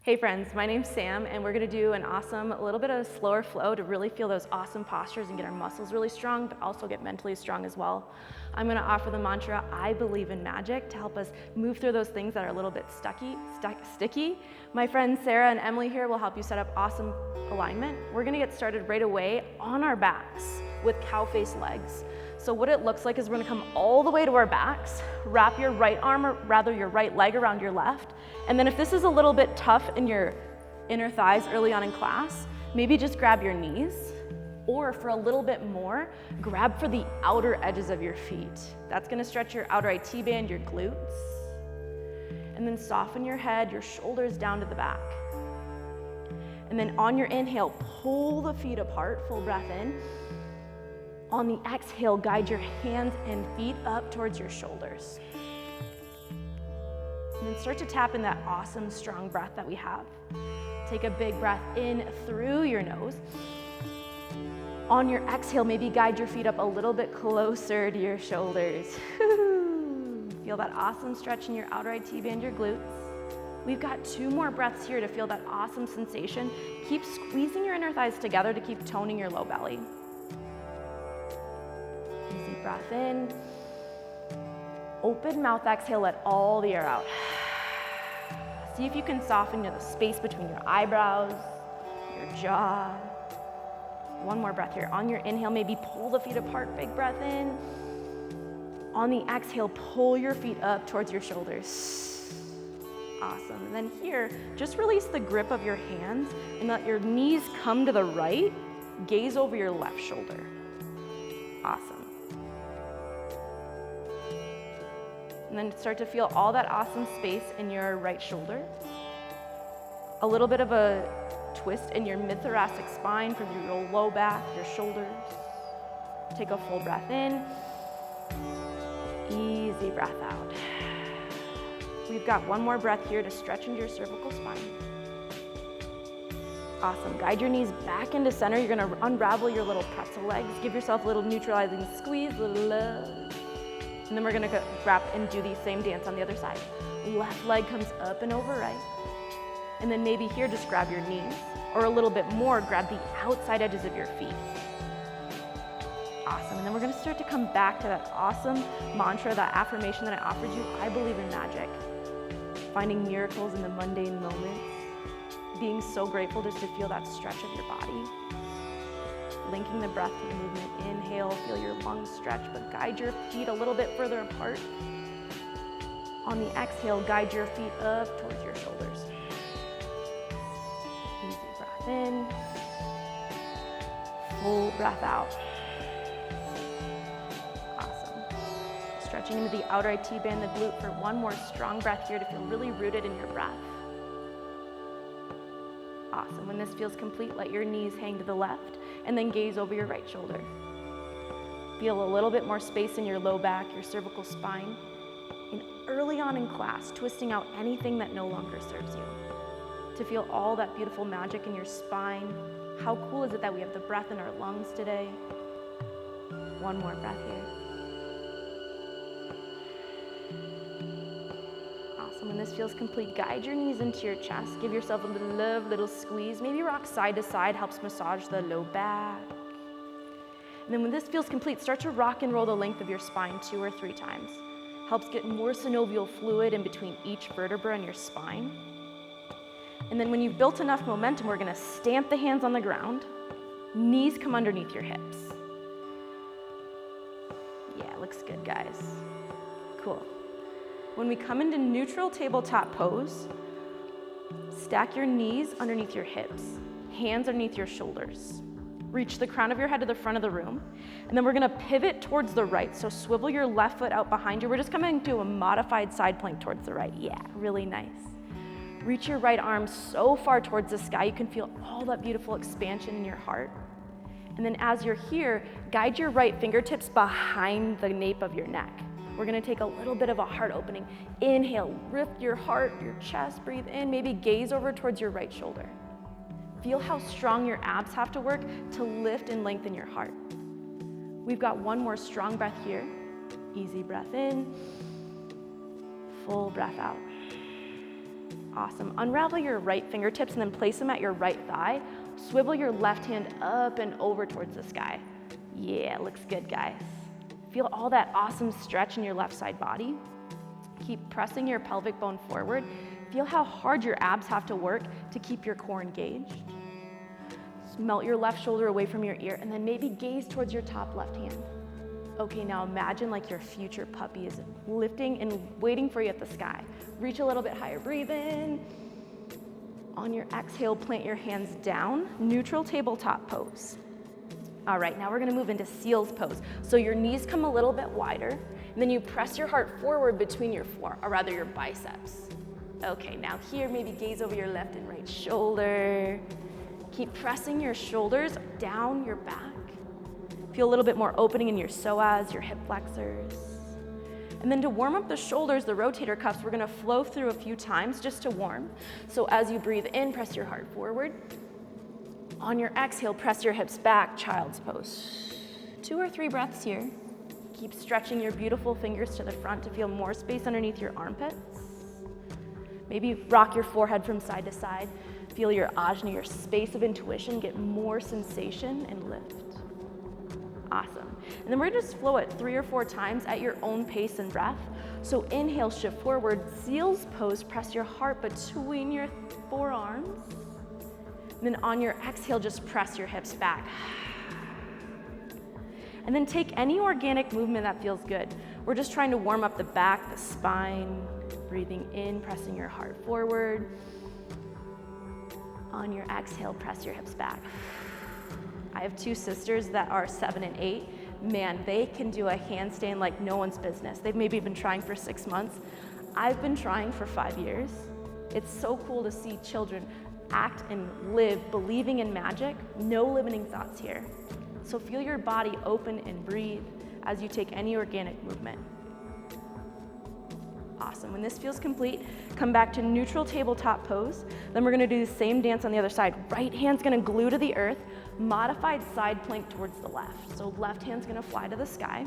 Hey friends, my name's Sam, and we're gonna do a little bit of a slower flow to really feel those awesome postures and get our muscles really strong, but also get mentally strong as well. I'm gonna offer the mantra, I believe in magic, to help us move through those things that are a little bit sticky. My friends Sarah and Emily here will help you set up awesome alignment. We're gonna get started right away on our backs with cow face legs. So what it looks like is we're gonna come all the way to our backs, wrap your right arm, or rather your right leg around your left, and then if this is a little bit tough in your inner thighs early on in class, maybe just grab your knees, or for a little bit more, grab for the outer edges of your feet. That's gonna stretch your outer IT band, your glutes, and then soften your head, your shoulders down to the back. And then on your inhale, pull the feet apart, full breath in. On the exhale, guide your hands and feet up towards your shoulders. And then start to tap in that awesome, strong breath that we have. Take a big breath in through your nose. On your exhale, maybe guide your feet up a little bit closer to your shoulders. Feel that awesome stretch in your outer IT band, your glutes. We've got 2 more breaths here to feel that awesome sensation. Keep squeezing your inner thighs together to keep toning your low belly. Easy breath in. Open mouth exhale, let all the air out. See if you can soften the space between your eyebrows, your jaw. 1 more breath here. On your inhale, maybe pull the feet apart, big breath in. On the exhale, pull your feet up towards your shoulders. Awesome. And then here, just release the grip of your hands and let your knees come to the right, gaze over your left shoulder. Awesome. And then start to feel all that awesome space in your right shoulder. A little bit of a twist in your mid-thoracic spine from your low back, your shoulders. Take a full breath in. Easy breath out. We've got 1 more breath here to stretch into your cervical spine. Awesome. Guide your knees back into center. You're gonna unravel your little pretzel legs. Give yourself a little neutralizing squeeze, little love. And then we're gonna wrap and do the same dance on the other side. Left leg comes up and over right. And then maybe here, just grab your knees, or a little bit more, grab the outside edges of your feet. Awesome, and then we're gonna start to come back to that awesome mantra, that affirmation that I offered you, I believe in magic. Finding miracles in the mundane moments. Being so grateful just to feel that stretch of your body. Linking the breath to the movement. Inhale, feel your lungs stretch, but guide your feet a little bit further apart. On the exhale, guide your feet up towards your shoulders. Easy breath in. Full breath out. Awesome. Stretching into the outer IT band, the glute for 1 more strong breath here to feel really rooted in your breath. Awesome. When this feels complete, let your knees hang to the left and then gaze over your right shoulder. Feel a little bit more space in your low back, your cervical spine. And early on in class, twisting out anything that no longer serves you. To feel all that beautiful magic in your spine. How cool is it that we have the breath in our lungs today? 1 more breath here. Awesome. When this feels complete, guide your knees into your chest. Give yourself a little love, little squeeze. Maybe rock side to side, helps massage the low back. And then when this feels complete, start to rock and roll the length of your spine 2 or 3 times. Helps get more synovial fluid in between each vertebra in your spine. And then when you've built enough momentum, we're gonna stamp the hands on the ground. Knees come underneath your hips. Yeah, looks good, guys. Cool. When we come into neutral tabletop pose, stack your knees underneath your hips, hands underneath your shoulders. Reach the crown of your head to the front of the room, and then we're gonna pivot towards the right. So swivel your left foot out behind you. We're just coming to a modified side plank towards the right. Yeah, really nice. Reach your right arm so far towards the sky, you can feel all that beautiful expansion in your heart. And then as you're here, guide your right fingertips behind the nape of your neck. We're gonna take a little bit of a heart opening. Inhale, lift your heart, your chest, breathe in, maybe gaze over towards your right shoulder. Feel how strong your abs have to work to lift and lengthen your heart. We've got 1 more strong breath here. Easy breath in, full breath out. Awesome. Unravel your right fingertips and then place them at your right thigh. Swivel your left hand up and over towards the sky. Yeah, looks good, guys. Feel all that awesome stretch in your left side body. Keep pressing your pelvic bone forward. Feel how hard your abs have to work to keep your core engaged. Melt your left shoulder away from your ear and then maybe gaze towards your top left hand. Okay, now imagine like your future puppy is lifting and waiting for you at the sky. Reach a little bit higher, breathe in. On your exhale, plant your hands down, neutral tabletop pose. All right, now we're gonna move into seal's pose. So your knees come a little bit wider, and then you press your heart forward between your your biceps. Okay, now here, maybe gaze over your left and right shoulder. Keep pressing your shoulders down your back. Feel a little bit more opening in your psoas, your hip flexors. And then to warm up the shoulders, the rotator cuffs, we're gonna flow through a few times just to warm. So as you breathe in, press your heart forward. On your exhale, press your hips back, child's pose. 2 or 3 breaths here. Keep stretching your beautiful fingers to the front to feel more space underneath your armpits. Maybe rock your forehead from side to side. Feel your ajna, your space of intuition, get more sensation and lift. Awesome. And then we're gonna just flow it 3 or 4 times at your own pace and breath. So inhale, shift forward, seal's pose, press your heart between your forearms. And then on your exhale, just press your hips back. And then take any organic movement that feels good. We're just trying to warm up the back, the spine, breathing in, pressing your heart forward. On your exhale, press your hips back. I have 2 sisters that are 7 and 8. Man, they can do a handstand like no one's business. They've maybe been trying for 6 months. I've been trying for 5 years. It's so cool to see children act and live believing in magic. No limiting thoughts here. So feel your body open and breathe as you take any organic movement. Awesome. When this feels complete, come back to neutral tabletop pose. Then we're gonna do the same dance on the other side. Right hand's gonna glue to the earth, modified side plank towards the left. So left hand's gonna fly to the sky.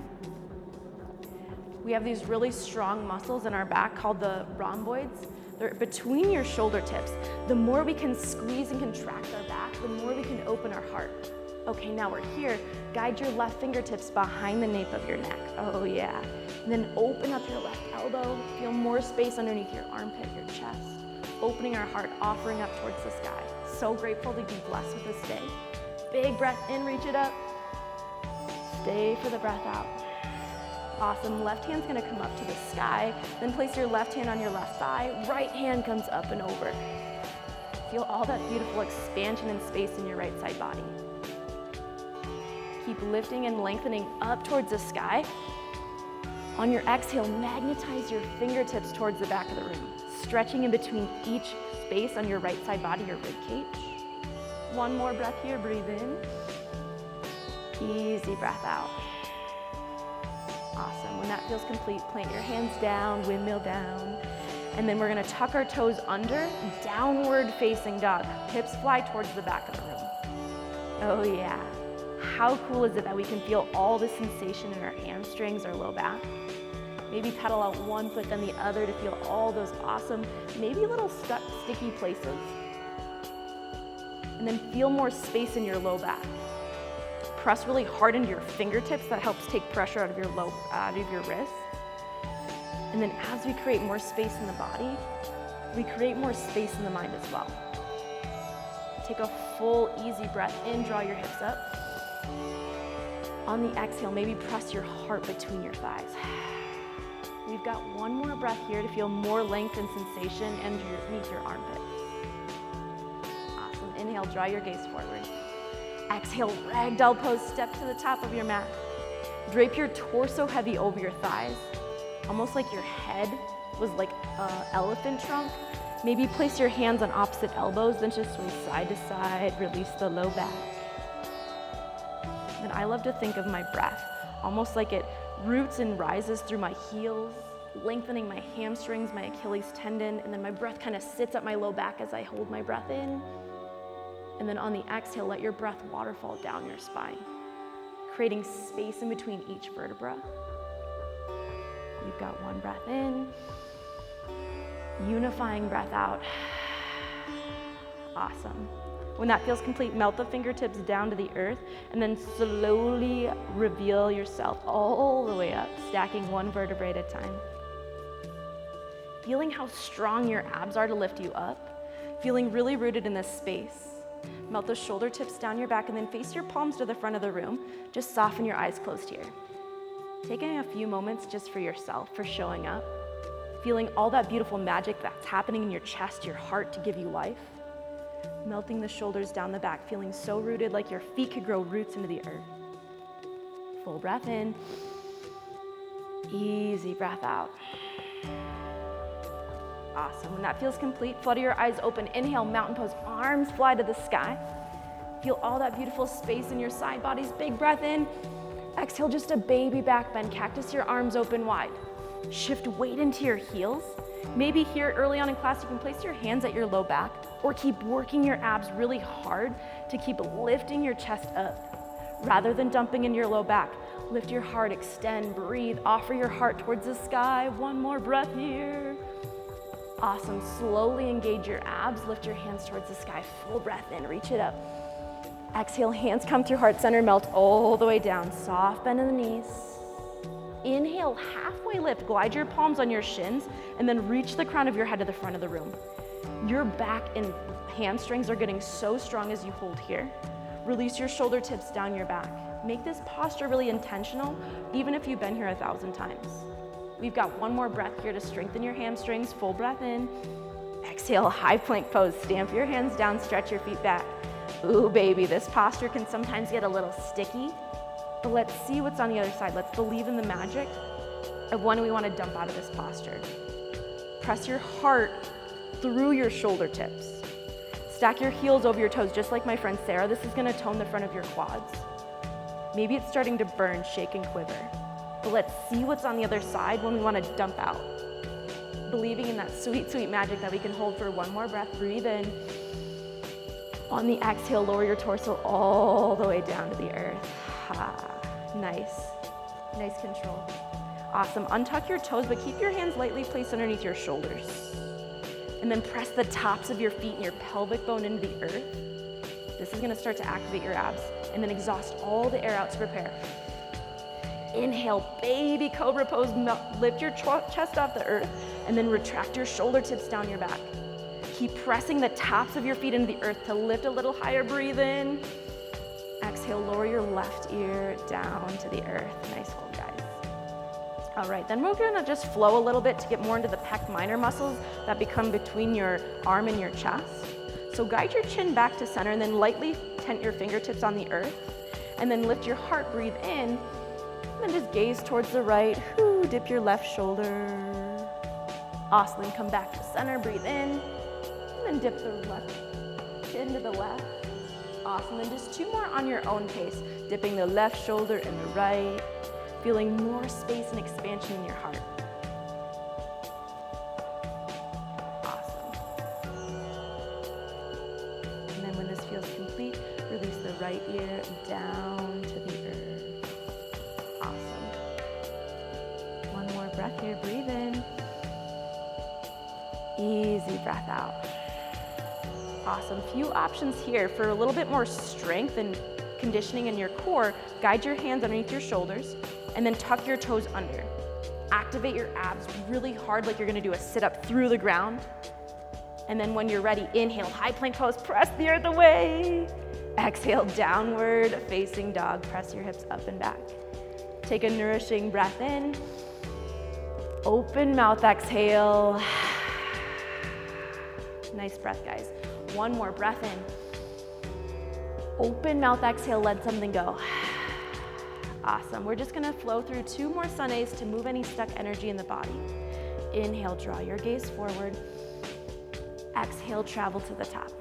We have these really strong muscles in our back called the rhomboids. They're between your shoulder tips. The more we can squeeze and contract our back, the more we can open our heart. Okay, now we're here. Guide your left fingertips behind the nape of your neck. Oh yeah. And then open up your left elbow. Feel more space underneath your armpit, your chest. Opening our heart, offering up towards the sky. So grateful to be blessed with this day. Big breath in, reach it up. Stay for the breath out. Awesome, left hand's gonna come up to the sky. Then place your left hand on your left thigh. Right hand comes up and over. Feel all that beautiful expansion and space in your right side body. Keep lifting and lengthening up towards the sky. On your exhale, magnetize your fingertips towards the back of the room, stretching in between each space on your right side body, your rib cage. One more breath here, breathe in. Easy breath out. Awesome, when that feels complete, plant your hands down, windmill down. And then we're gonna tuck our toes under, downward facing dog. Hips fly towards the back of the room. Oh yeah. How cool is it that we can feel all the sensation in our hamstrings, our low back? Maybe pedal out one foot then the other to feel all those awesome, maybe little stuck, sticky places. And then feel more space in your low back. Press really hard into your fingertips. That helps take pressure out of your wrist. And then as we create more space in the body, we create more space in the mind as well. Take a full, easy breath in, draw your hips up. On the exhale, maybe press your heart between your thighs. We've got one more breath here to feel more length and sensation underneath your armpits. Awesome. Inhale, draw your gaze forward. Exhale, ragdoll pose, step to the top of your mat. Drape your torso heavy over your thighs, almost like your head was like an elephant trunk. Maybe place your hands on opposite elbows, then just swing side to side, release the low back. And I love to think of my breath, almost like it roots and rises through my heels, lengthening my hamstrings, my Achilles tendon, and then my breath kind of sits up my low back as I hold my breath in. And then on the exhale, let your breath waterfall down your spine, creating space in between each vertebra. We've got one breath in, Unifying breath out. Awesome. When that feels complete, melt the fingertips down to the earth and then slowly reveal yourself all the way up, stacking one vertebrae at a time. Feeling how strong your abs are to lift you up, feeling really rooted in this space. Melt the shoulder tips down your back and then face your palms to the front of the room. Just soften your eyes closed here. Taking a few moments just for yourself, for showing up. Feeling all that beautiful magic that's happening in your chest, your heart to give you life. Melting the shoulders down the back, feeling so rooted like your feet could grow roots into the earth. Full breath in. Easy breath out. Awesome. When that feels complete, flutter your eyes open. Inhale, mountain pose, arms fly to the sky. Feel all that beautiful space in your side bodies. Big breath in. Exhale, just a baby back bend. Cactus your arms open wide. Shift weight into your heels. Maybe here early on in class, you can place your hands at your low back or keep working your abs really hard to keep lifting your chest up. Rather than dumping into your low back, lift your heart, extend, breathe, offer your heart towards the sky. One more breath here. Awesome. Slowly engage your abs. Lift your hands towards the sky. Full breath in. Reach it up. Exhale. Hands come through heart center. Melt all the way down. Soft bend in the knees. Inhale. Halfway lift. Glide your palms on your shins and then reach the crown of your head to the front of the room. Your back and hamstrings are getting so strong as you hold here. Release your shoulder tips down your back. Make this posture really intentional, even if you've been here 1,000 times. We've got one more breath here to strengthen your hamstrings. Full breath in. Exhale, high plank pose. Stamp your hands down, stretch your feet back. Ooh, baby, this posture can sometimes get a little sticky, but let's see what's on the other side. Let's believe in the magic of when we want to dump out of this posture. Press your heart through your shoulder tips. Stack your heels over your toes, just like my friend Sarah. This is gonna tone the front of your quads. Maybe it's starting to burn, shake, and quiver. But let's see what's on the other side when we want to dump out. Believing in that sweet, sweet magic that we can hold for one more breath. Breathe in. On the exhale, lower your torso all the way down to the earth. Nice. Nice control. Awesome. Untuck your toes, but keep your hands lightly placed underneath your shoulders. And then press the tops of your feet and your pelvic bone into the earth. This is going to start to activate your abs. And then exhaust all the air out to prepare. Inhale, baby cobra pose. Lift your chest off the earth and then retract your shoulder tips down your back. Keep pressing the tops of your feet into the earth to lift a little higher. Breathe in. Exhale, lower your left ear down to the earth. Nice hold, guys. All right, then we're gonna just flow a little bit to get more into the pec minor muscles that become between your arm and your chest. So guide your chin back to center and then lightly tent your fingertips on the earth. And then lift your heart, breathe in. And then just gaze towards the right. Ooh, dip your left shoulder. Awesome. Then come back to center. Breathe in. And then dip the left chin to the left. Awesome. Then just two more on your own pace. Dipping the left shoulder and the right. Feeling more space and expansion in your heart. Awesome. And then when this feels complete, release the right ear down to the earth. Awesome. One more breath here. Breathe in. Easy breath out. Awesome. Few options here for a little bit more strength and conditioning in your core. Guide your hands underneath your shoulders and then tuck your toes under. Activate your abs really hard like you're gonna do a sit-up through the ground. And then when you're ready, inhale, high plank pose, press the earth away. Exhale, downward facing dog. Press your hips up and back. Take a nourishing breath in. Open mouth, exhale. Nice breath, guys. One more breath in. Open mouth, exhale, let something go. Awesome. We're just gonna flow through two more sun A's to move any stuck energy in the body. Inhale, draw your gaze forward. Exhale, travel to the top.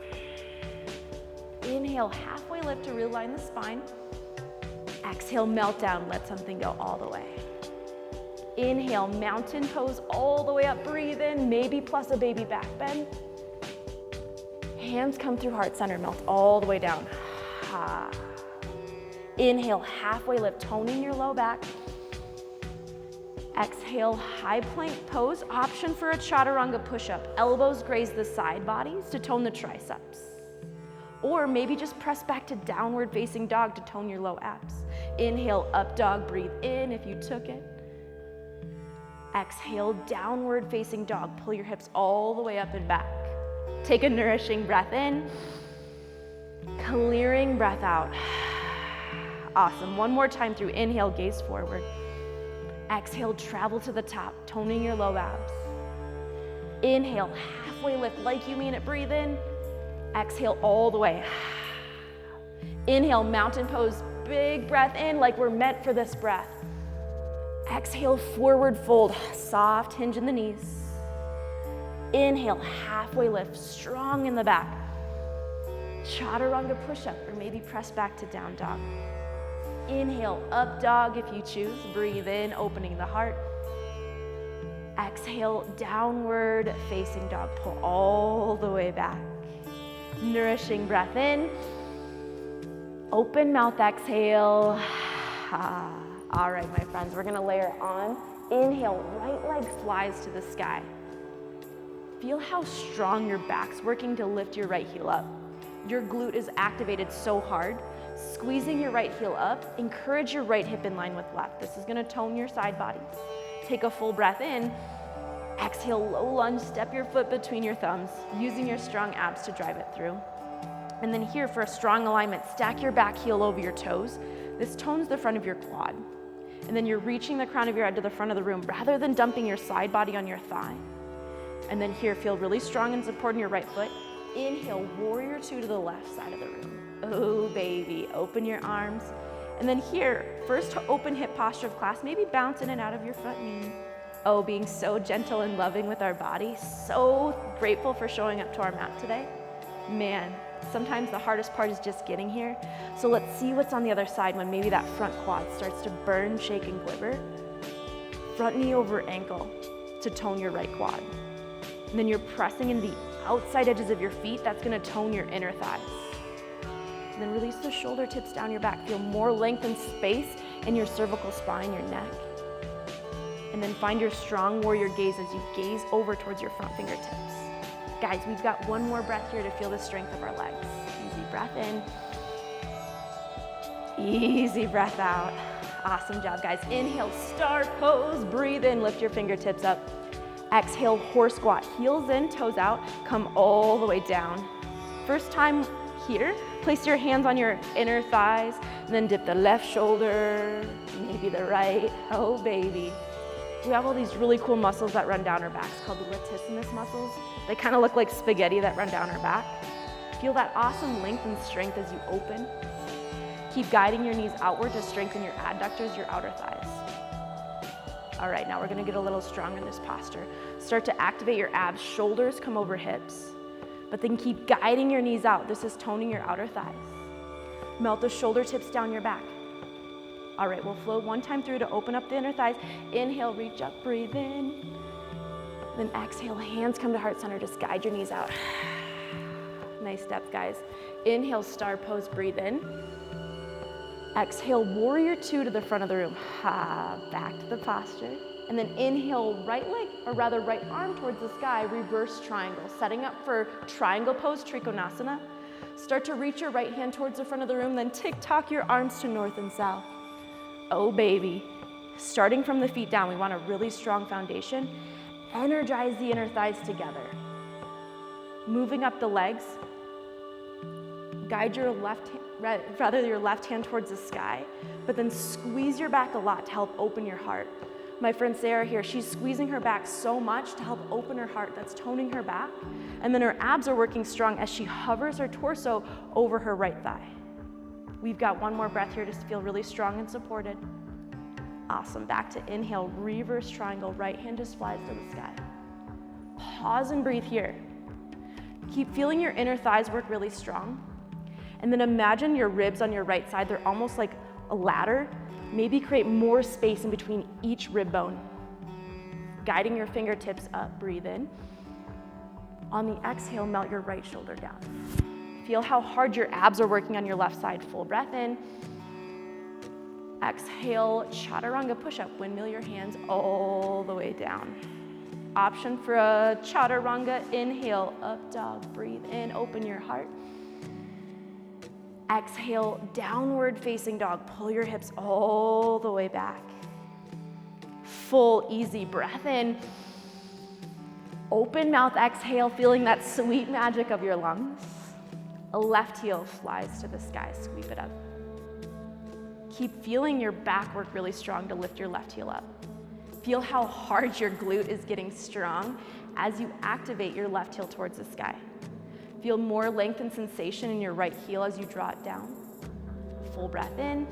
Inhale, halfway lift to realign the spine. Exhale, melt down, let something go all the way. Inhale, mountain pose all the way up, breathe in, maybe plus a baby back bend. Hands come through heart center, melt all the way down. Inhale, halfway lift, toning your low back. Exhale, high plank pose, option for a chaturanga push-up. Elbows graze the side bodies to tone the triceps. Or maybe just press back to downward facing dog to tone your low abs. Inhale, up dog, breathe in if you took it. Exhale, downward facing dog. Pull your hips all the way up and back. Take a nourishing breath in. Clearing breath out. Awesome. One more time through inhale, gaze forward. Exhale, travel to the top, toning your low abs. Inhale, halfway lift like you mean it, breathe in. Exhale all the way. Inhale, mountain pose, big breath in like we're meant for this breath. Exhale, forward fold, soft hinge in the knees. Inhale, halfway lift, strong in the back. Chaturanga push-up, or maybe press back to down dog. Inhale, up dog if you choose. Breathe in, opening the heart. Exhale, downward facing dog. Pull all the way back. Nourishing breath in. Open mouth, exhale. All right, my friends, we're gonna layer on. Inhale, right leg flies to the sky. Feel how strong your back's working to lift your right heel up. Your glute is activated so hard. Squeezing your right heel up, encourage your right hip in line with left. This is gonna tone your side body. Take a full breath in. Exhale, low lunge, step your foot between your thumbs, using your strong abs to drive it through. And then here for a strong alignment, stack your back heel over your toes. This tones the front of your quad. And then you're reaching the crown of your head to the front of the room rather than dumping your side body on your thigh. And then here, feel really strong and supporting your right foot. Inhale, warrior two to the left side of the room. Oh, baby, open your arms. And then here, first open hip posture of class, maybe bounce in and out of your front knee. Oh, being so gentle and loving with our body. So grateful for showing up to our mat today. Man, sometimes the hardest part is just getting here. So let's see what's on the other side when maybe that front quad starts to burn, shake, and quiver. Front knee over ankle to tone your right quad. And then you're pressing in the outside edges of your feet. That's gonna tone your inner thighs. And then release the shoulder tips down your back. Feel more length and space in your cervical spine, your neck. And then find your strong warrior gaze as you gaze over towards your front fingertips. Guys, we've got one more breath here to feel the strength of our legs. Easy breath in. Easy breath out. Awesome job, guys. Inhale, star pose. Breathe in, lift your fingertips up. Exhale, horse squat. Heels in, toes out. Come all the way down. First time here, place your hands on your inner thighs, and then dip the left shoulder, maybe the right. Oh, baby. We have all these really cool muscles that run down our backs called the latissimus muscles. They kind of look like spaghetti that run down our back. Feel that awesome length and strength as you open. Keep guiding your knees outward to strengthen your adductors, your outer thighs. All right, now we're gonna get a little stronger in this posture. Start to activate your abs, shoulders come over hips, but then keep guiding your knees out. This is toning your outer thighs. Melt the shoulder tips down your back. All right, we'll float one time through to open up the inner thighs. Inhale, reach up, breathe in. Then exhale, hands come to heart center, just guide your knees out. Nice steps, guys. Inhale, star pose, breathe in. Exhale, warrior two to the front of the room. Back to the posture. And then inhale, right leg, or rather right arm towards the sky, reverse triangle. Setting up for triangle pose, Trikonasana. Start to reach your right hand towards the front of the room, then tick-tock your arms to north and south. Oh, baby. Starting from the feet down, we want a really strong foundation. Energize the inner thighs together. Moving up the legs. Guide your your left hand towards the sky, but then squeeze your back a lot to help open your heart. My friend Sarah here, she's squeezing her back so much to help open her heart. That's toning her back. And then her abs are working strong as she hovers her torso over her right thigh. We've got one more breath here to feel really strong and supported. Awesome, back to inhale, reverse triangle, right hand just flies to the sky. Pause and breathe here. Keep feeling your inner thighs work really strong. And then imagine your ribs on your right side, they're almost like a ladder. Maybe create more space in between each rib bone. Guiding your fingertips up, breathe in. On the exhale, melt your right shoulder down. Feel how hard your abs are working on your left side. Full breath in. Exhale, chaturanga push-up. Windmill your hands all the way down. Option for a chaturanga, inhale, up dog, breathe in, open your heart. Exhale, downward facing dog. Pull your hips all the way back. Full, easy breath in. Open mouth, exhale, feeling that sweet magic of your lungs. A left heel flies to the sky, sweep it up. Keep feeling your back work really strong to lift your left heel up. Feel how hard your glute is getting strong as you activate your left heel towards the sky. Feel more length and sensation in your right heel as you draw it down. Full breath in.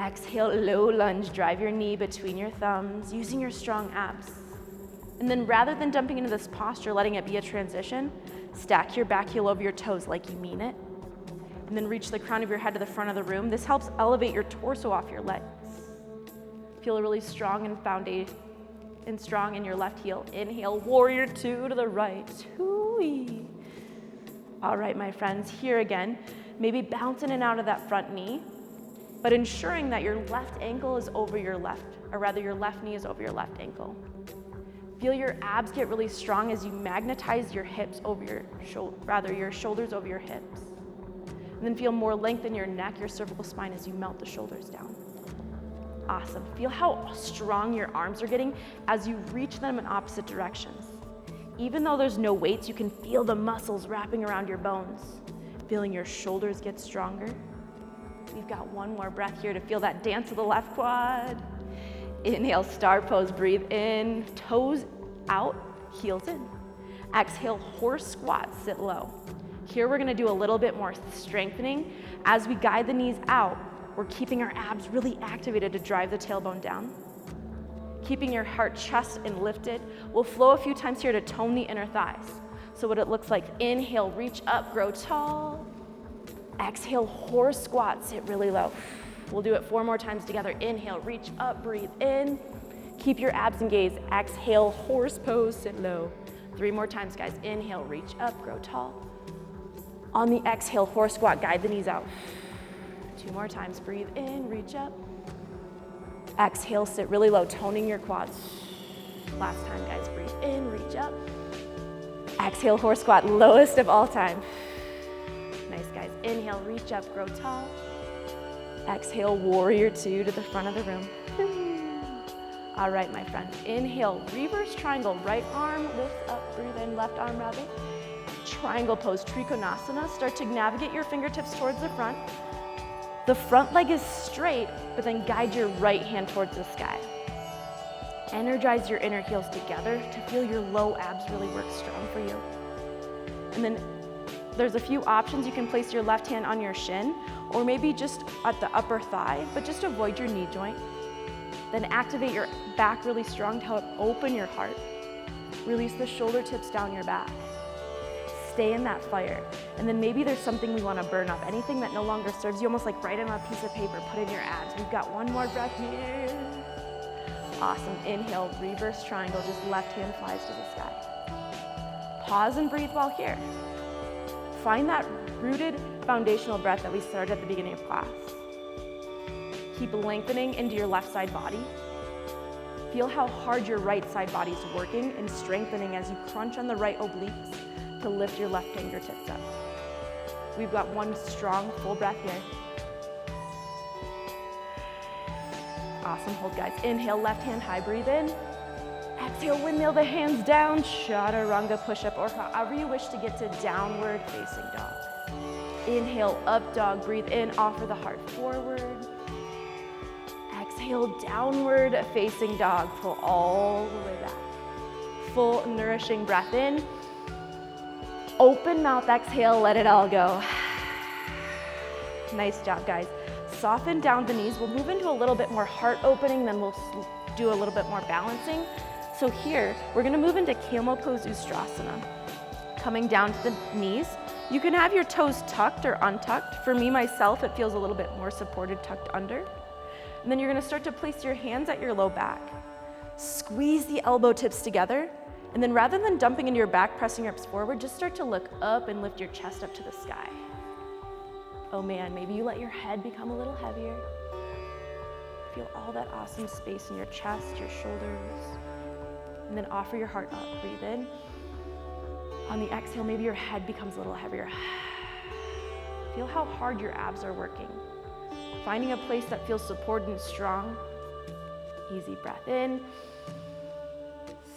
Exhale, low lunge, drive your knee between your thumbs, using your strong abs. And then rather than dumping into this posture, letting it be a transition, stack your back heel over your toes like you mean it. And then reach the crown of your head to the front of the room. This helps elevate your torso off your legs. Feel really strong and foundation and strong in your left heel. Inhale, warrior two to the right. Hoo-wee. All right, my friends, here again, maybe bounce in and out of that front knee, but ensuring that your left ankle is over your left, or rather your left knee is over your left ankle. Feel your abs get really strong as you magnetize your hips over your your shoulders over your hips. And then feel more length in your neck, your cervical spine as you melt the shoulders down. Awesome. Feel how strong your arms are getting as you reach them in opposite directions. Even though there's no weights, you can feel the muscles wrapping around your bones. Feeling your shoulders get stronger. We've got one more breath here to feel that dance of the left quad. Inhale, star pose, breathe in, toes out, heels in. Exhale, horse squat, sit low. Here we're gonna do a little bit more strengthening. As we guide the knees out, we're keeping our abs really activated to drive the tailbone down. Keeping your heart, chest, and lifted. We'll flow a few times here to tone the inner thighs. So what it looks like, inhale, reach up, grow tall. Exhale, horse squat, sit really low. We'll do it 4 more times together. Inhale, reach up, breathe in. Keep your abs engaged. Exhale, horse pose, sit low. 3 more times, guys. Inhale, reach up, grow tall. On the exhale, horse squat, guide the knees out. 2 more times, breathe in, reach up. Exhale, sit really low, toning your quads. Last time, guys, breathe in, reach up. Exhale, horse squat, lowest of all time. Nice, guys. Inhale, reach up, grow tall. Exhale, warrior two to the front of the room. All right, my friends. Inhale, reverse triangle, right arm lifts up, breathe in, left arm rather. Triangle pose, Trikonasana. Start to navigate your fingertips towards the front. The front leg is straight, but then guide your right hand towards the sky. Energize your inner heels together to feel your low abs really work strong for you. And then there's a few options. You can place your left hand on your shin, or maybe just at the upper thigh, but just avoid your knee joint. Then activate your back really strong to help open your heart. Release the shoulder tips down your back. Stay in that fire. And then maybe there's something we want to burn up. Anything that no longer serves you, almost like write on a piece of paper, put in your abs. We've got one more breath here. Awesome. Inhale, reverse triangle, just left hand flies to the sky. Pause and breathe while here. Find that rooted foundational breath that we started at the beginning of class. Keep lengthening into your left side body. Feel how hard your right side body is working and strengthening as you crunch on the right obliques to lift your left fingertips up. We've got one strong full breath here. Awesome, hold guys. Inhale, left hand high, breathe in. Exhale, windmill the hands down, chaturanga push-up, or however you wish to get to downward facing dog. Inhale, up dog, breathe in, offer the heart forward. Exhale, downward facing dog, pull all the way back. Full nourishing breath in. Open mouth, exhale, let it all go. Nice job, guys. Soften down the knees. We'll move into a little bit more heart opening, then we'll do a little bit more balancing. So here, we're gonna move into camel pose Ustrasana. Coming down to the knees. You can have your toes tucked or untucked. For me, myself, it feels a little bit more supported, tucked under. And then you're gonna start to place your hands at your low back. Squeeze the elbow tips together. And then rather than dumping into your back, pressing your hips forward, just start to look up and lift your chest up to the sky. Oh man, maybe you let your head become a little heavier. Feel all that awesome space in your chest, your shoulders. And then offer your heart up, breathe in. On the exhale, maybe your head becomes a little heavier. Feel how hard your abs are working. Finding a place that feels supported and strong. Easy breath in.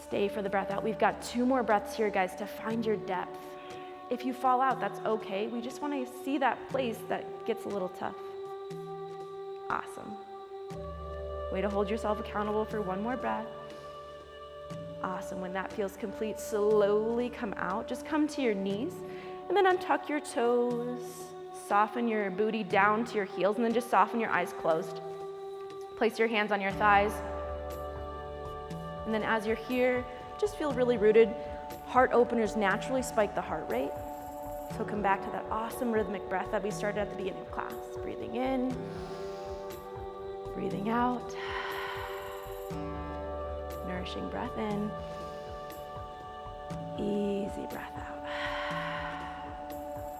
Stay for the breath out. We've got 2 more breaths here, guys, to find your depth. If you fall out, that's okay. We just want to see that place that gets a little tough. Awesome. Way to hold yourself accountable for 1 more breath. Awesome. When that feels complete, slowly come out. Just come to your knees and then untuck your toes. Soften your booty down to your heels and then just soften your eyes closed. Place your hands on your thighs. And then as you're here, just feel really rooted. Heart openers naturally spike the heart rate. So come back to that awesome rhythmic breath that we started at the beginning of class. Breathing in, breathing out. Nourishing breath in. Easy breath out.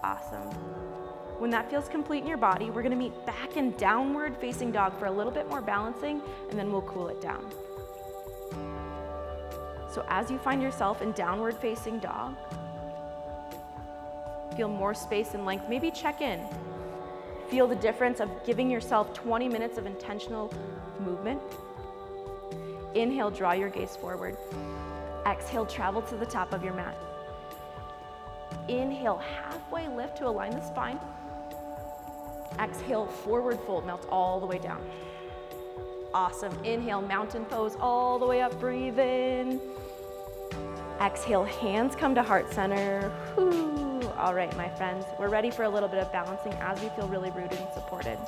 Awesome. When that feels complete in your body, we're gonna meet back in downward facing dog for a little bit more balancing, and then we'll cool it down. So as you find yourself in downward facing dog, feel more space and length, maybe check in. Feel the difference of giving yourself 20 minutes of intentional movement. Inhale, draw your gaze forward. Exhale, travel to the top of your mat. Inhale, halfway lift to align the spine. Exhale, forward fold, melt all the way down. Awesome. Inhale, mountain pose all the way up, breathe in. Exhale, hands come to heart center. Whew. All right, my friends, we're ready for a little bit of balancing as we feel really rooted and supported.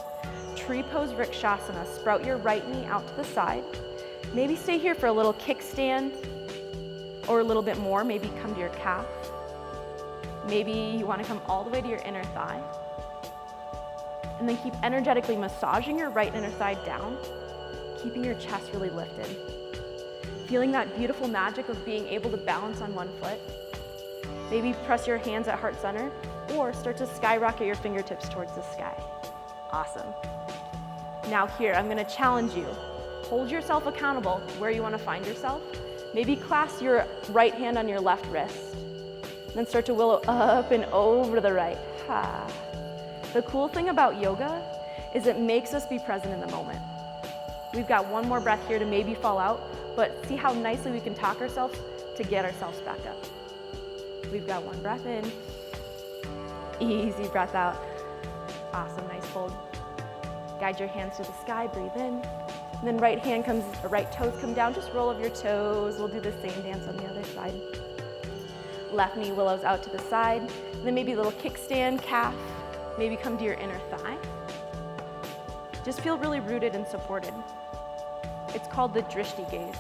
Tree pose Vrikshasana. Sprout your right knee out to the side. Maybe stay here for a little kickstand or a little bit more. Maybe come to your calf. Maybe you want to come all the way to your inner thigh. And then keep energetically massaging your right inner thigh down, keeping your chest really lifted. Feeling that beautiful magic of being able to balance on 1 foot. Maybe press your hands at heart center or start to skyrocket your fingertips towards the sky. Awesome. Now here, I'm gonna challenge you. Hold yourself accountable where you wanna find yourself. Maybe clasp your right hand on your left wrist. Then start to willow up and over to the right. Ha. The cool thing about yoga is it makes us be present in the moment. We've got 1 more breath here to maybe fall out, but see how nicely we can talk ourselves to get ourselves back up. We've got 1 breath in, easy breath out. Awesome, nice fold. Guide your hands to the sky, breathe in. And then right toes come down, just roll over your toes. We'll do the same dance on the other side. Left knee willows out to the side. And then maybe a little kickstand, calf. Maybe come to your inner thigh. Just feel really rooted and supported. It's called the drishti gaze.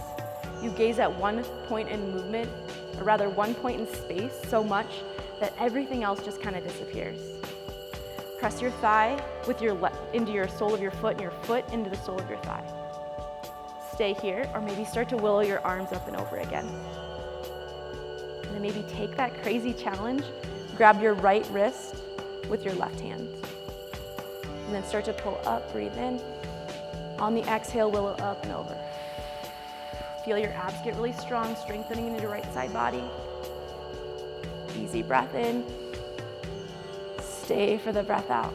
You gaze at 1 point in movement, or rather 1 point in space so much that everything else just kind of disappears. Press your thigh with into your sole of your foot and your foot into the sole of your thigh. Stay here, or maybe start to willow your arms up and over again. And then maybe take that crazy challenge, grab your right wrist with your left hand. And then start to pull up, breathe in. On the exhale, willow up and over. Feel your abs get really strong, strengthening into your right side body. Easy breath in. Stay for the breath out.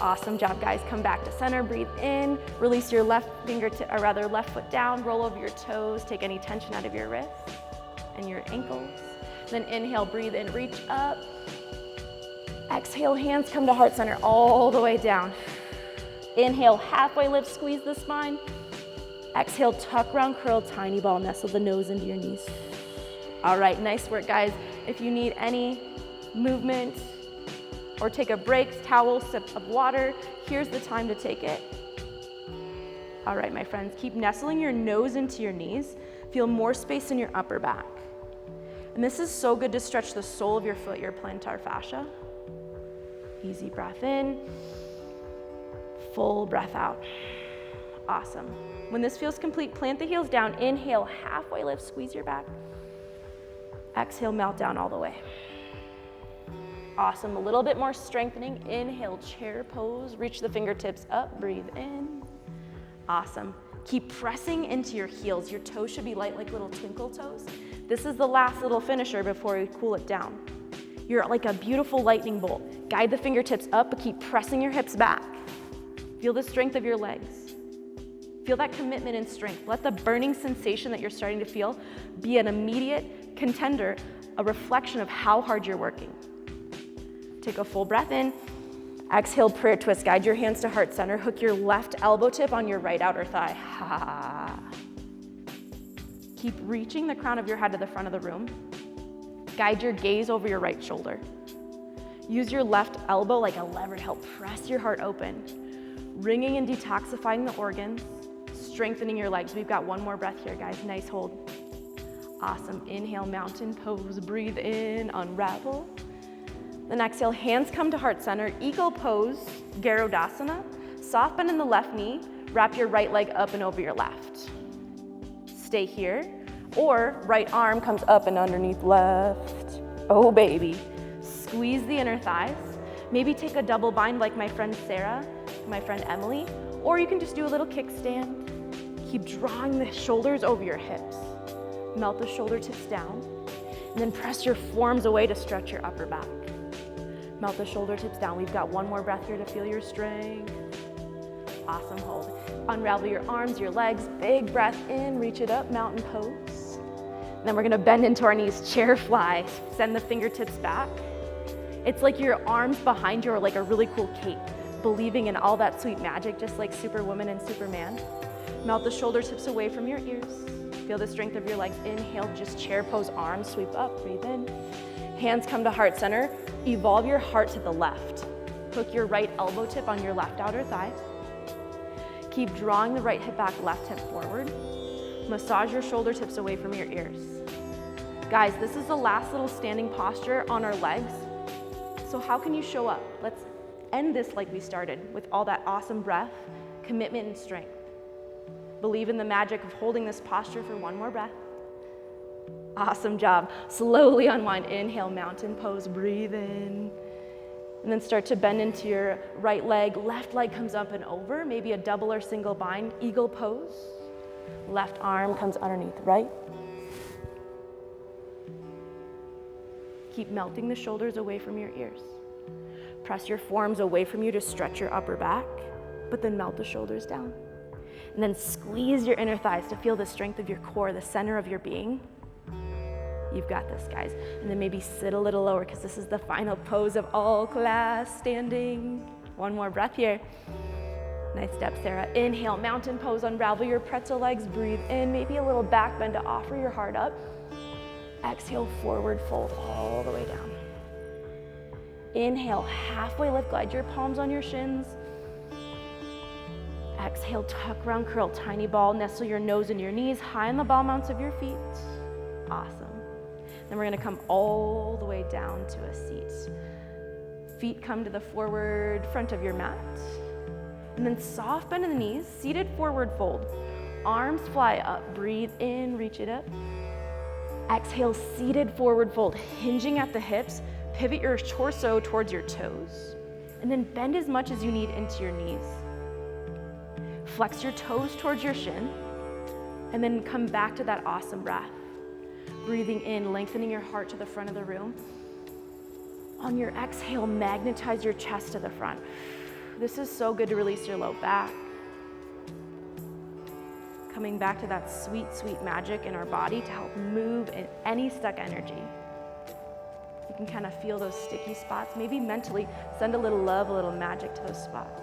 Awesome job, guys. Come back to center, breathe in. Release your left foot down, roll over your toes, take any tension out of your wrists and your ankles. Then inhale, breathe in, reach up. Exhale, hands come to heart center all the way down. Inhale, halfway lift, squeeze the spine. Exhale, tuck, round, curl, tiny ball, nestle the nose into your knees. All right, nice work, guys. If you need any movement or take a break, towel, sip of water, here's the time to take it. All right, my friends, keep nestling your nose into your knees. Feel more space in your upper back. And this is so good to stretch the sole of your foot, your plantar fascia. Easy breath in, full breath out. Awesome. When this feels complete, plant the heels down. Inhale, halfway lift, squeeze your back. Exhale, melt down all the way. Awesome, a little bit more strengthening. Inhale, chair pose, reach the fingertips up, breathe in. Awesome. Keep pressing into your heels. Your toes should be light like little twinkle toes. This is the last little finisher before we cool it down. You're like a beautiful lightning bolt. Guide the fingertips up, but keep pressing your hips back. Feel the strength of your legs. Feel that commitment and strength. Let the burning sensation that you're starting to feel be an immediate contender, a reflection of how hard you're working. Take a full breath in. Exhale, prayer twist. Guide your hands to heart center. Hook your left elbow tip on your right outer thigh. Ha. Keep reaching the crown of your head to the front of the room. Guide your gaze over your right shoulder. Use your left elbow like a lever to help press your heart open. Ringing and detoxifying the organs, strengthening your legs. We've got one more breath here, guys. Nice hold. Awesome. Inhale, mountain pose. Breathe in, unravel. Then exhale, hands come to heart center. Eagle pose, Garudasana. Soft bend in the left knee. Wrap your right leg up and over your left. Stay here. Or right arm comes up and underneath left. Oh, baby. Squeeze the inner thighs. Maybe take a double bind like my friend Sarah, my friend Emily, or you can just do a little kickstand. Keep drawing the shoulders over your hips. Melt the shoulder tips down, and then press your forearms away to stretch your upper back. Melt the shoulder tips down. We've got one more breath here to feel your strength. Awesome, hold. Unravel your arms, your legs, big breath in, reach it up, mountain pose. And then we're gonna bend into our knees, chair fly. Send the fingertips back. It's like your arms behind you are like a really cool cape, believing in all that sweet magic, just like Superwoman and Superman. Melt the shoulder tips away from your ears. Feel the strength of your legs. Inhale, just chair pose, arms sweep up, breathe in. Hands come to heart center. Evolve your heart to the left. Hook your right elbow tip on your left outer thigh. Keep drawing the right hip back, left hip forward. Massage your shoulder tips away from your ears. Guys, this is the last little standing posture on our legs. So how can you show up? Let's end this like we started, with all that awesome breath, commitment, and strength. Believe in the magic of holding this posture for one more breath. Awesome job. Slowly unwind. Inhale, mountain pose, breathe in. And then start to bend into your right leg. Left leg comes up and over, maybe a double or single bind, eagle pose. Left arm comes underneath right. Keep melting the shoulders away from your ears. Press your forearms away from you to stretch your upper back, but then melt the shoulders down. And then squeeze your inner thighs to feel the strength of your core, the center of your being. You've got this, guys. And then maybe sit a little lower because this is the final pose of all class, standing. One more breath here. Nice step, Sarah. Inhale, mountain pose, unravel your pretzel legs, breathe in, maybe a little back bend to offer your heart up. Exhale, forward fold all the way down. Inhale, halfway lift, glide your palms on your shins. Exhale, tuck, round, curl, tiny ball, nestle your nose into your knees, high on the ball mounts of your feet. Awesome. Then we're gonna come all the way down to a seat. Feet come to the forward front of your mat. And then soft bend in the knees, seated forward fold. Arms fly up, breathe in, reach it up. Exhale, seated forward fold, hinging at the hips, pivot your torso towards your toes, and then bend as much as you need into your knees. Flex your toes towards your shin, and then come back to that awesome breath. Breathing in, lengthening your heart to the front of the room. On your exhale, magnetize your chest to the front. This is so good to release your low back. Coming back to that sweet, sweet magic in our body to help move in any stuck energy. You can kind of feel those sticky spots. Maybe mentally send a little love, a little magic to those spots.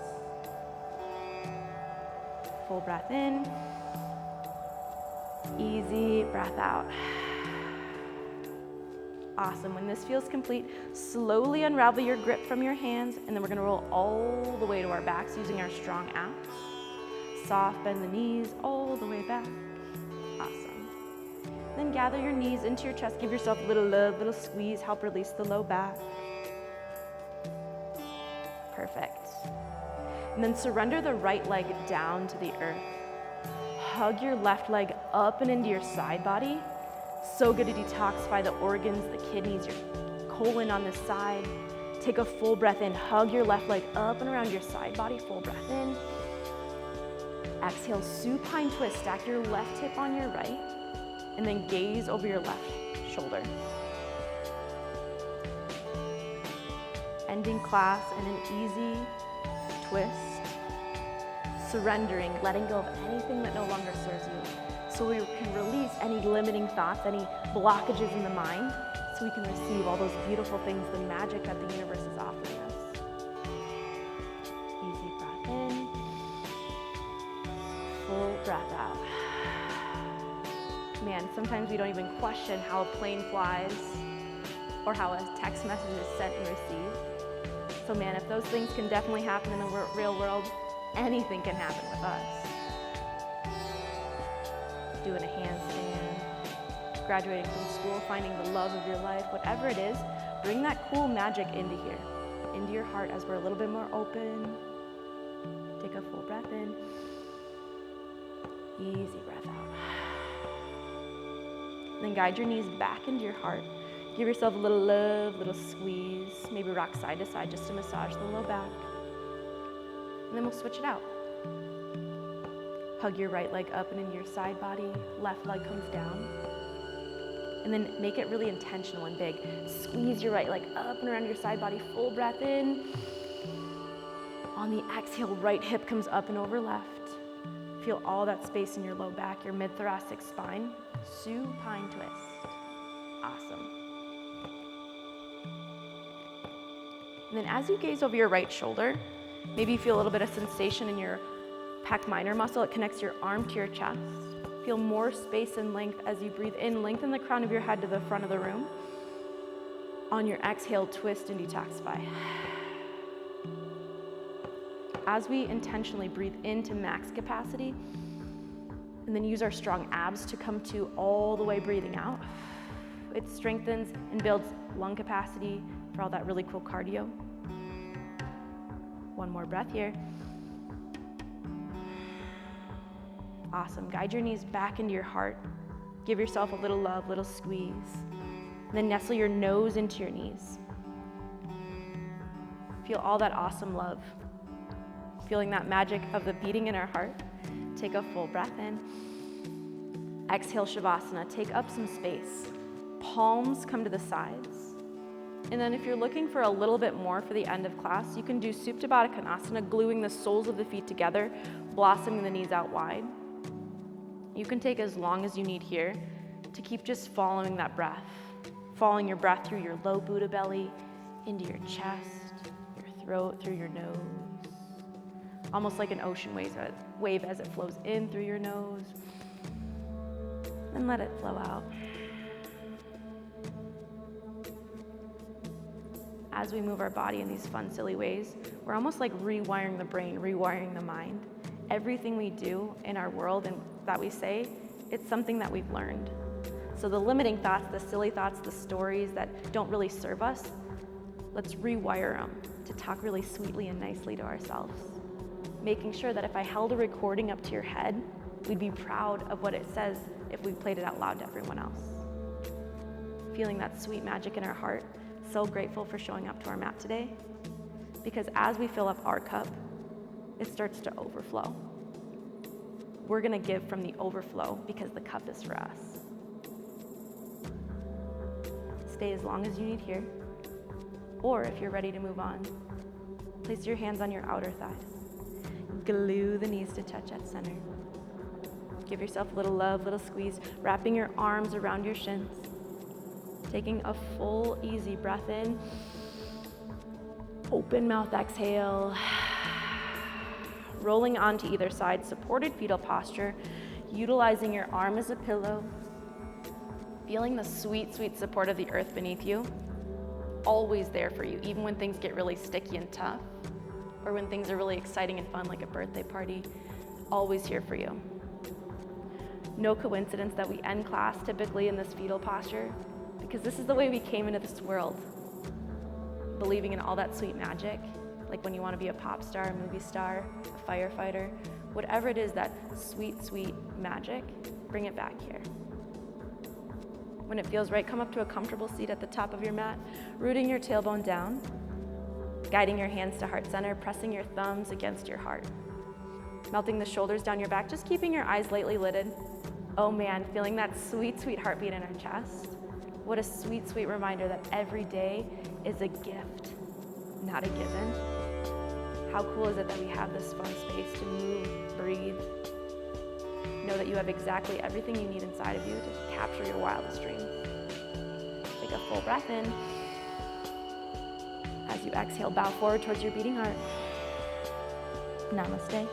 Full breath in. Easy breath out. Awesome. When this feels complete, slowly unravel your grip from your hands, and then we're gonna roll all the way to our backs using our strong abs. Soft bend the knees all the way back. Awesome. Then gather your knees into your chest. Give yourself a little love, little squeeze, help release the low back. Perfect. And then surrender the right leg down to the earth. Hug your left leg up and into your side body. So good to detoxify the organs, the kidneys, your colon on this side. Take a full breath in. Hug your left leg up and around your side body. Full breath in. Exhale, supine twist. Stack your left hip on your right, and then gaze over your left shoulder. Ending class in an easy twist, surrendering, letting go of anything that no longer serves you. So we can release any limiting thoughts, any blockages in the mind, so we can receive all those beautiful things, the magic that the universe is offering us. Easy breath in, full breath out. Man, sometimes we don't even question how a plane flies or how a text message is sent and received. So man, if those things can definitely happen in the real world, anything can happen with us. Doing a handstand, graduating from school, finding the love of your life, whatever it is, bring that cool magic into here, into your heart as we're a little bit more open. Take a full breath in, easy breath out. Then guide your knees back into your heart. Give yourself a little love, little squeeze, maybe rock side to side just to massage the low back. And then we'll switch it out. Hug your right leg up and into your side body, left leg comes down. And then make it really intentional and big. Squeeze your right leg up and around your side body, full breath in. On the exhale, right hip comes up and over left. Feel all that space in your low back, your mid-thoracic spine. Supine twist. Awesome. And then as you gaze over your right shoulder, maybe you feel a little bit of sensation in your pec minor muscle. It connects your arm to your chest. Feel more space and length as you breathe in. Lengthen the crown of your head to the front of the room. On your exhale, twist and detoxify. As we intentionally breathe into max capacity, and then use our strong abs to come to all the way breathing out, it strengthens and builds lung capacity for all that really cool cardio. One more breath here. Awesome. Guide your knees back into your heart. Give yourself a little love, little squeeze. And then nestle your nose into your knees. Feel all that awesome love. Feeling that magic of the beating in our heart. Take a full breath in. Exhale, Shavasana. Take up some space. Palms come to the sides. And then if you're looking for a little bit more for the end of class, you can do Supta Baddha Konasana, gluing the soles of the feet together, blossoming the knees out wide. You can take as long as you need here to keep just following that breath. Following your breath through your low Buddha belly, into your chest, your throat, through your nose. Almost like an ocean wave as it flows in through your nose. And let it flow out. As we move our body in these fun, silly ways, we're almost like rewiring the brain, rewiring the mind. Everything we do in our world and that we say, it's something that we've learned. So the limiting thoughts, the silly thoughts, the stories that don't really serve us, let's rewire them to talk really sweetly and nicely to ourselves. Making sure that if I held a recording up to your head, we'd be proud of what it says if we played it out loud to everyone else. Feeling that sweet magic in our heart. So grateful for showing up to our mat today, because as we fill up our cup, it starts to overflow. We're gonna give from the overflow because the cup is for us. Stay as long as you need here, or if you're ready to move on, place your hands on your outer thighs. Glue the knees to touch at center. Give yourself a little love, little squeeze, wrapping your arms around your shins. Taking a full, easy breath in. Open mouth, exhale. Rolling onto either side, supported fetal posture, utilizing your arm as a pillow. Feeling the sweet, sweet support of the earth beneath you. Always there for you, even when things get really sticky and tough, or when things are really exciting and fun, like a birthday party. Always here for you. No coincidence that we end class typically in this fetal posture, because this is the way we came into this world, believing in all that sweet magic, like when you want to be a pop star, a movie star, a firefighter, whatever it is, that sweet, sweet magic, bring it back here. When it feels right, come up to a comfortable seat at the top of your mat, rooting your tailbone down, guiding your hands to heart center, pressing your thumbs against your heart. Melting the shoulders down your back, just keeping your eyes lightly lidded. Oh man, feeling that sweet, sweet heartbeat in our chest. What a sweet, sweet reminder that every day is a gift, not a given. How cool is it that we have this fun space to move, breathe, know that you have exactly everything you need inside of you to capture your wildest dreams. Take a full breath in. As you exhale, bow forward towards your beating heart. Namaste.